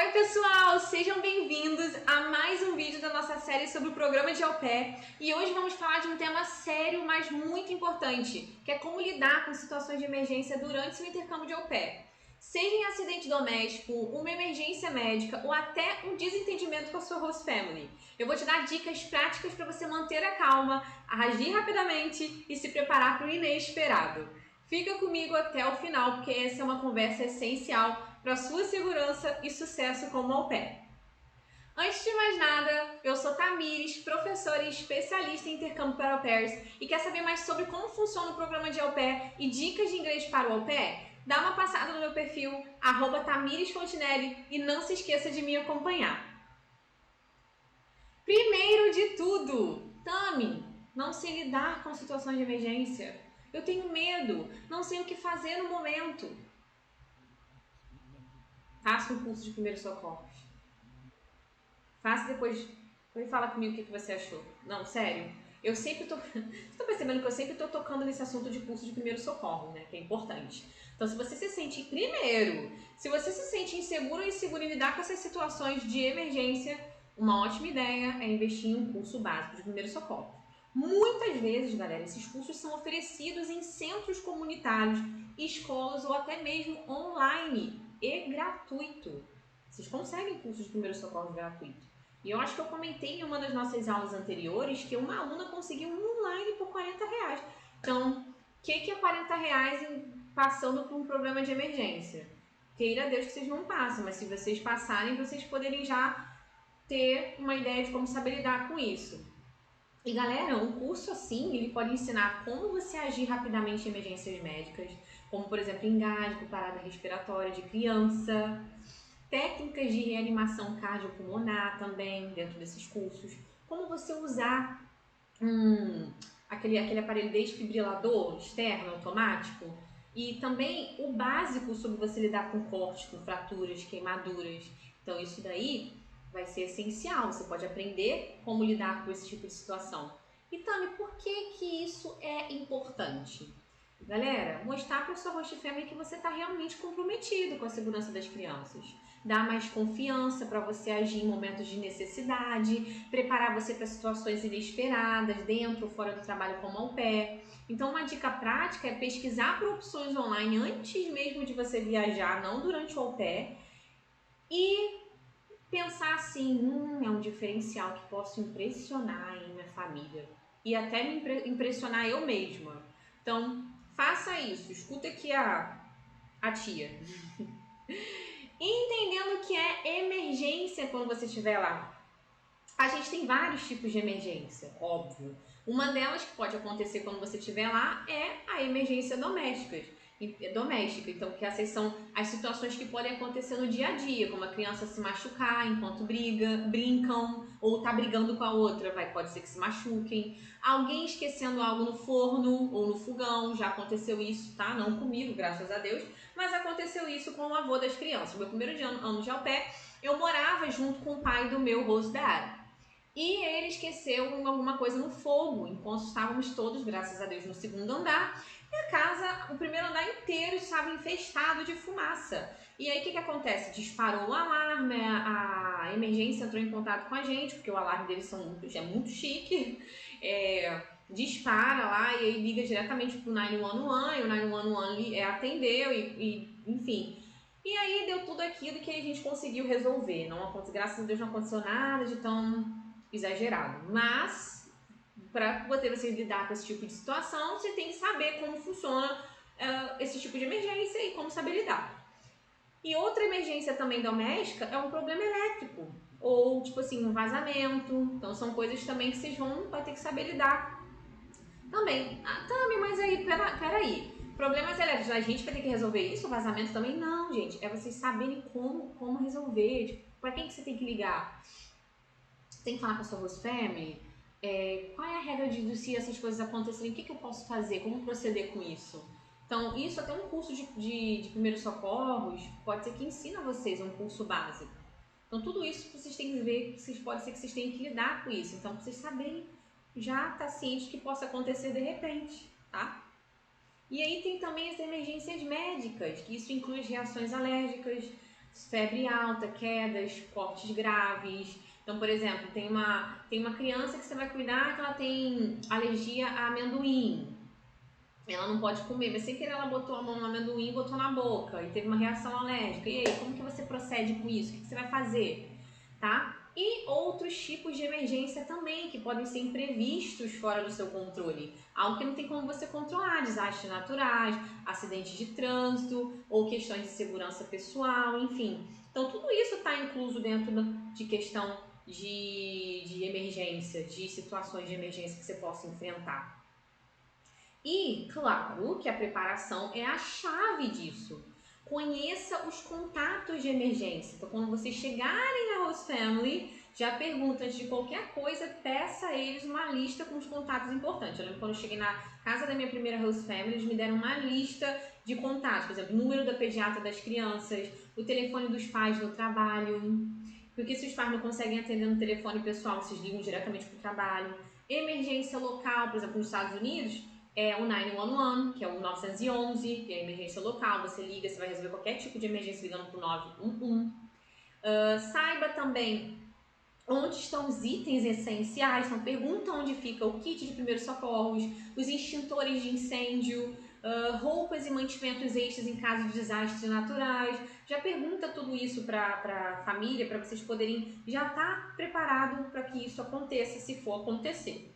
Oi pessoal, sejam bem-vindos a mais um vídeo da nossa série sobre o programa de au pair. E hoje vamos falar de um tema sério, mas muito importante, que é como lidar com situações de emergência durante seu intercâmbio de au pair. Seja em acidente doméstico, uma emergência médica ou até um desentendimento com a sua host family. Eu vou te dar dicas práticas para você manter a calma, agir rapidamente e se preparar para o inesperado. Fica comigo até o final, porque essa é uma conversa essencial para a sua segurança e sucesso como au pair. Antes de mais nada, eu sou Tamires, professora e especialista em intercâmbio para au pairs, e quer saber mais sobre como funciona o programa de au pair e dicas de inglês para o au pair? Dá uma passada no meu perfil, @TamiresFontinelli, e não se esqueça de me acompanhar. Primeiro de tudo, Tami, não sei lidar com situações de emergência. Eu tenho medo, não sei o que fazer no momento. Faça um curso de primeiros socorros. Faça depois fala comigo o que você achou. Não, sério. Eu sempre tô... Você tá percebendo que eu sempre tô tocando nesse assunto de curso de primeiro socorro, né? Que é importante. Então, se você se sente... Primeiro, se você se sente inseguro ou inseguro em lidar com essas situações de emergência, uma ótima ideia é investir em um curso básico de primeiro socorro. Muitas vezes, galera, esses cursos são oferecidos em centros comunitários, escolas ou até mesmo online e gratuito. Vocês conseguem curso de primeiro socorro gratuito. E eu acho que eu comentei em uma das nossas aulas anteriores que uma aluna conseguiu um online por R$40. Então, o que é R$40 passando por um problema de emergência? Queira Deus que vocês não passem, mas se vocês passarem, vocês poderem já ter uma ideia de como saber lidar com isso. E galera, um curso assim, ele pode ensinar como você agir rapidamente em emergências médicas, como por exemplo, engasgo, parada respiratória de criança, técnicas de reanimação cardiopulmonar também dentro desses cursos, como você usar aquele aparelho desfibrilador externo automático, e também o básico sobre você lidar com cortes, com fraturas, queimaduras. Então isso daí vai ser essencial, você pode aprender como lidar com esse tipo de situação. E Tami, por que isso é importante? Galera, mostrar para a sua host family que você está realmente comprometido com a segurança das crianças. Dar mais confiança para você agir em momentos de necessidade, preparar você para situações inesperadas, dentro ou fora do trabalho como au pair. Então, uma dica prática é pesquisar por opções online antes mesmo de você viajar, não durante o au pair, e pensar assim, é um diferencial que posso impressionar em minha família e até me impressionar eu mesma. Então, faça isso, escuta aqui a tia. Entendendo o que é emergência quando você estiver lá. A gente tem vários tipos de emergência, óbvio. Uma delas que pode acontecer quando você estiver lá é a emergência doméstica. Então, que essas são as situações que podem acontecer no dia a dia, como a criança se machucar enquanto brincam, ou tá brigando com a outra, pode ser que se machuquem. Alguém esquecendo algo no forno ou no fogão, já aconteceu isso, tá? Não comigo, graças a Deus, mas aconteceu isso com o avô das crianças. No meu primeiro ano de au pair, eu morava junto com o pai do meu host dad. E ele esqueceu alguma coisa no fogo, enquanto estávamos todos, graças a Deus, no segundo andar. E a casa, o primeiro andar inteiro estava infestado de fumaça. E aí o que acontece? Disparou o alarme, a emergência entrou em contato com a gente, porque o alarme deles é muito chique. Dispara lá e aí liga diretamente pro 911, e o 911 atendeu enfim. E aí deu tudo aquilo que a gente conseguiu resolver. Graças a Deus não aconteceu nada de tão exagerado, mas para poder você lidar com esse tipo de situação, você tem que saber como funciona esse tipo de emergência e como saber lidar. E outra emergência também doméstica é um problema elétrico, ou tipo assim, um vazamento. Então são coisas também que vocês vai ter que saber lidar também. Também, mas aí, peraí. Problemas elétricos, a gente vai ter que resolver isso? O vazamento também? Não, gente. É vocês saberem como resolver. Tipo, para quem que você tem que ligar? Você tem que falar com a sua host family? Qual é a regra de se essas coisas acontecerem? O que eu posso fazer? Como proceder com isso? Então, isso até um curso de primeiros socorros pode ser que ensina vocês um curso básico. Então, tudo isso vocês têm que ver, pode ser que vocês tenham que lidar com isso. Então, vocês saberem já estar ciente que possa acontecer de repente, tá? E aí tem também as emergências médicas, que isso inclui as reações alérgicas, febre alta, quedas, cortes graves. Então, por exemplo, tem uma criança que você vai cuidar que ela tem alergia a amendoim. Ela não pode comer, mas sem querer ela botou a mão no amendoim e botou na boca e teve uma reação alérgica. E aí, como que você procede com isso? O que você vai fazer? Tá? E outros tipos de emergência também, que podem ser imprevistos fora do seu controle. Algo que não tem como você controlar, desastres naturais, acidentes de trânsito ou questões de segurança pessoal, enfim. Então, tudo isso está incluso dentro de questão de emergência, de situações de emergência que você possa enfrentar. E, claro, que a preparação é a chave disso. Conheça os contatos de emergência. Então, quando vocês chegarem na Host Family, já pergunta antes de qualquer coisa, peça a eles uma lista com os contatos importantes. Eu lembro quando eu cheguei na casa da minha primeira Host Family, eles me deram uma lista de contatos. Por exemplo, número da pediatra das crianças, o telefone dos pais no trabalho. Porque se os pais não conseguem atender no telefone pessoal, vocês ligam diretamente para o trabalho. Emergência local, por exemplo, nos Estados Unidos, é o 911, que é o 911, que é a emergência local. Você liga, você vai resolver qualquer tipo de emergência ligando para o 911. Saiba também onde estão os itens essenciais. Então, pergunta onde fica o kit de primeiros socorros, os extintores de incêndio, roupas e mantimentos extras em caso de desastres naturais. Já pergunta tudo isso para a família, para vocês poderem já estar preparado para que isso aconteça, se for acontecer.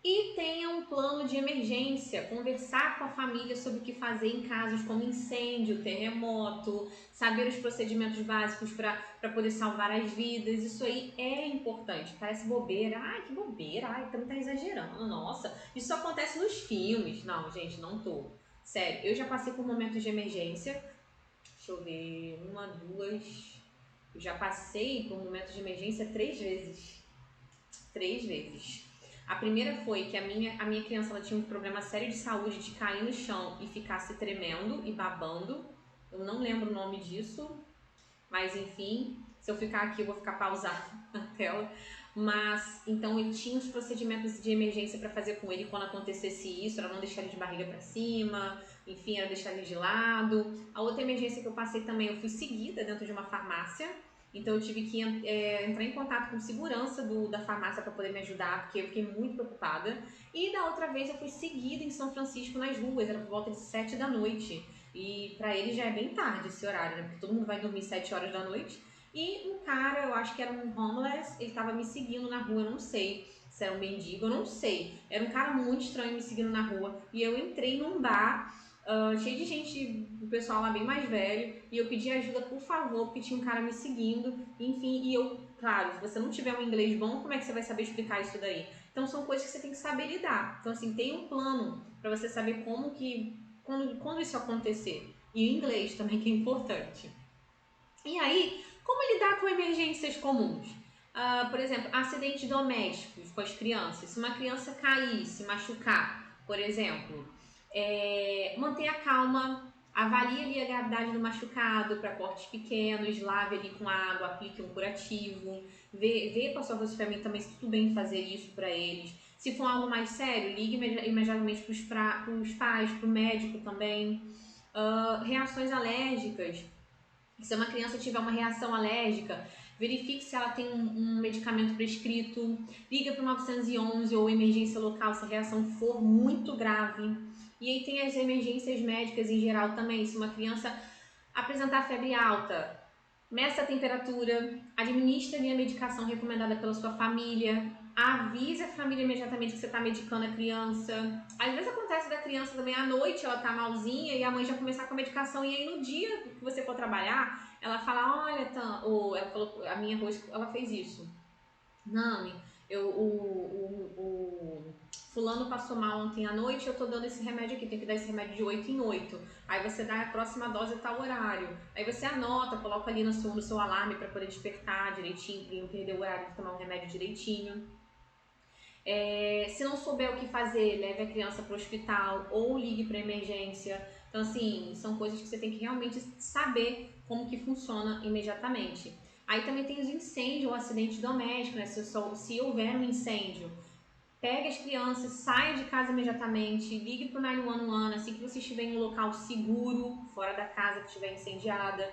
E tenha um plano de emergência, conversar com a família sobre o que fazer em casos como incêndio, terremoto, saber os procedimentos básicos para poder salvar as vidas. Isso aí é importante. Parece bobeira. Ai, que bobeira. Ai, também tá exagerando. Nossa, isso acontece nos filmes. Não, gente, não tô. Sério, eu já passei por momentos de emergência. Deixa eu ver, 1, 2. Eu já passei por momentos de emergência 3 vezes. 3 vezes. A primeira foi que a minha criança ela tinha um problema sério de saúde de cair no chão e ficar se tremendo e babando. Eu não lembro o nome disso, mas enfim, se eu ficar aqui eu vou ficar pausada na tela. Mas então ele tinha os procedimentos de emergência para fazer com ele quando acontecesse isso, era não deixar ele de barriga para cima, enfim, era deixar ele de lado. A outra emergência que eu passei também, eu fui seguida dentro de uma farmácia. Então eu tive que entrar em contato com segurança da farmácia para poder me ajudar, porque eu fiquei muito preocupada. E da outra vez eu fui seguida em São Francisco nas ruas, era por volta de 7 da noite. E para ele já é bem tarde esse horário, né? Porque todo mundo vai dormir 7 horas da noite. E um cara, eu acho que era um homeless, ele tava me seguindo na rua, eu não sei se era um mendigo, eu não sei. Era um cara muito estranho me seguindo na rua. E eu entrei num bar cheio de gente, o pessoal lá bem mais velho, e eu pedi ajuda, por favor, porque tinha um cara me seguindo, enfim, e eu, claro, se você não tiver um inglês bom, como é que você vai saber explicar isso daí? Então são coisas que você tem que saber lidar. Então assim, tem um plano para você saber quando isso acontecer. E o inglês também que é importante. E aí, como lidar com emergências comuns? Por exemplo, acidentes domésticos com as crianças. Se uma criança cair, se machucar, por exemplo, mantenha calma, avalie ali a gravidade do machucado para cortes pequenos, lave ali com água, aplique um curativo, vê com a sua host family também se tudo bem fazer isso para eles. Se for algo mais sério, ligue imediatamente para os pais, para o médico também. Reações alérgicas. Se uma criança tiver uma reação alérgica, verifique se ela tem um medicamento prescrito, liga para o 911 ou emergência local se a reação for muito grave. E aí tem as emergências médicas em geral também. Se uma criança apresentar febre alta, meça a temperatura, administre a medicação recomendada pela sua família, avise a família imediatamente que você está medicando a criança. Às vezes acontece da criança também à noite, ela tá malzinha e a mãe já começar com a medicação e aí no dia que você for trabalhar, ela fala, olha, ou ela falou, a minha host, ela fez isso. Não, o fulano passou mal ontem à noite, eu tô dando esse remédio aqui, tem que dar esse remédio de 8 em 8. Aí você dá a próxima dose a tal horário. Aí você anota, coloca ali no seu alarme para poder despertar direitinho, para não perder o horário de tomar um remédio direitinho. Se não souber o que fazer, leve a criança para o hospital ou ligue para emergência. Então, assim, são coisas que você tem que realmente saber como que funciona imediatamente. Aí também tem os incêndios ou acidente doméstico, né? Se houver um incêndio, pegue as crianças, saia de casa imediatamente, ligue para o 911 assim que você estiver em um local seguro, fora da casa que estiver incendiada.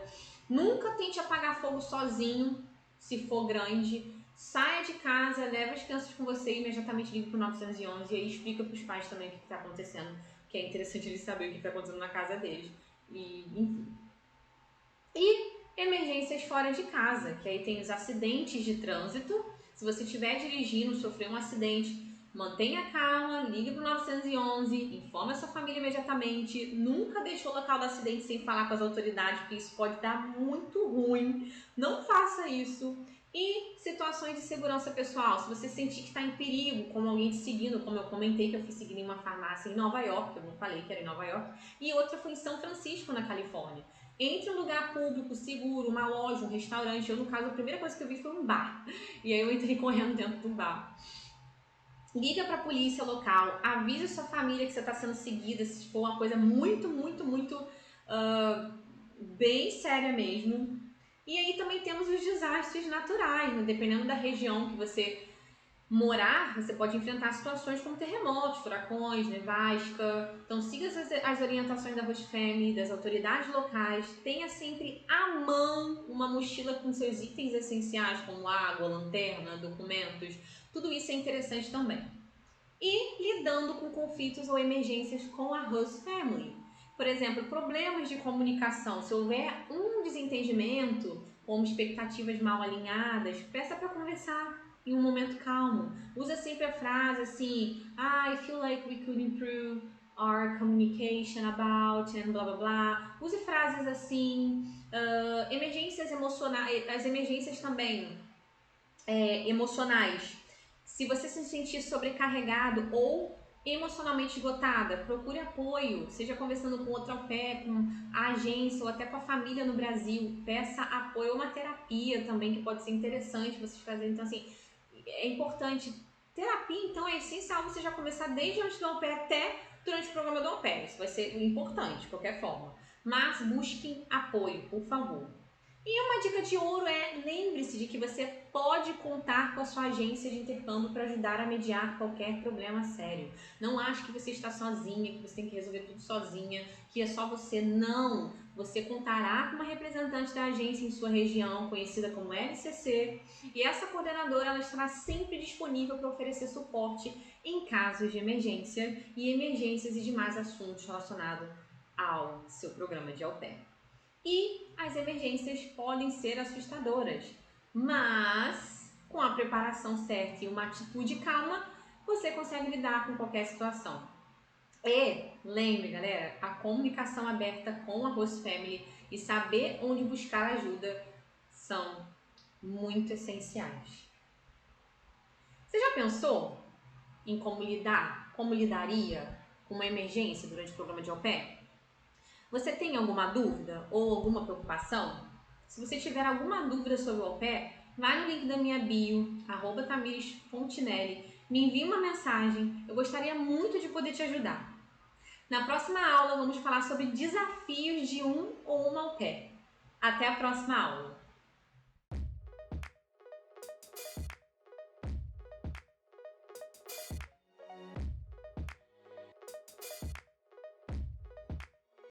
Nunca tente apagar fogo sozinho, se for grande. Saia de casa, leve as crianças com você e imediatamente ligue para o 911 e aí explica para os pais também o que está acontecendo, que é interessante eles saberem o que está acontecendo na casa deles. E, enfim. E emergências fora de casa, que aí tem os acidentes de trânsito. Se você estiver dirigindo, sofreu um acidente, mantenha calma, ligue para o 911, informe a sua família imediatamente, nunca deixe o local do acidente sem falar com as autoridades, porque isso pode dar muito ruim. Não faça isso. E situações de segurança pessoal, se você sentir que está em perigo, como alguém te seguindo, como eu comentei que eu fui seguindo em uma farmácia em Nova York, eu não falei que era em Nova York, e outra foi em São Francisco, na Califórnia. Entre um lugar público, seguro, uma loja, um restaurante, eu no caso a primeira coisa que eu vi foi um bar, e aí eu entrei correndo dentro do bar. Liga para a polícia local, avisa sua família que você está sendo seguida, se for uma coisa muito bem séria mesmo. E aí também temos os desastres naturais, né? Dependendo da região que você morar, você pode enfrentar situações como terremotos, furacões, nevasca. Então siga as orientações da Host Family, das autoridades locais. Tenha sempre à mão uma mochila com seus itens essenciais, como água, lanterna, documentos. Tudo isso é interessante também. E lidando com conflitos ou emergências com a Host Family. Por exemplo, problemas de comunicação. Se houver um desentendimento, como expectativas mal alinhadas, peça para conversar em um momento calmo. Usa sempre a frase assim, I feel like we could improve our communication about and blá blá blá. Use frases assim. Emergências emocionais, as emergências também emocionais. Se você se sentir sobrecarregado ou emocionalmente esgotada, procure apoio, seja conversando com outro au pair, com a agência ou até com a família no Brasil. Peça apoio ou uma terapia também, que pode ser interessante vocês fazerem. Então, assim, é importante. Terapia, então, é essencial você já começar desde antes do au pair até durante o programa do au pair. Isso vai ser importante, de qualquer forma. Mas busquem apoio, por favor. E uma dica de ouro é, lembre-se de que você pode contar com a sua agência de intercâmbio para ajudar a mediar qualquer problema sério. Não ache que você está sozinha, que você tem que resolver tudo sozinha, que é só você. Não! Você contará com uma representante da agência em sua região, conhecida como LCC, e essa coordenadora ela estará sempre disponível para oferecer suporte em casos de emergência e emergências e demais assuntos relacionados ao seu programa de au pair. E as emergências podem ser assustadoras, mas com a preparação certa e uma atitude calma, você consegue lidar com qualquer situação. E lembre, galera, a comunicação aberta com a Host Family e saber onde buscar ajuda são muito essenciais. Você já pensou em como lidaria com uma emergência durante o programa de au pair? Você tem alguma dúvida ou alguma preocupação? Se você tiver alguma dúvida sobre o au pair, vai no link da minha bio, @tamiris.fontinelli, me envie uma mensagem, eu gostaria muito de poder te ajudar. Na próxima aula vamos falar sobre desafios de um ou uma au pair. Até a próxima aula!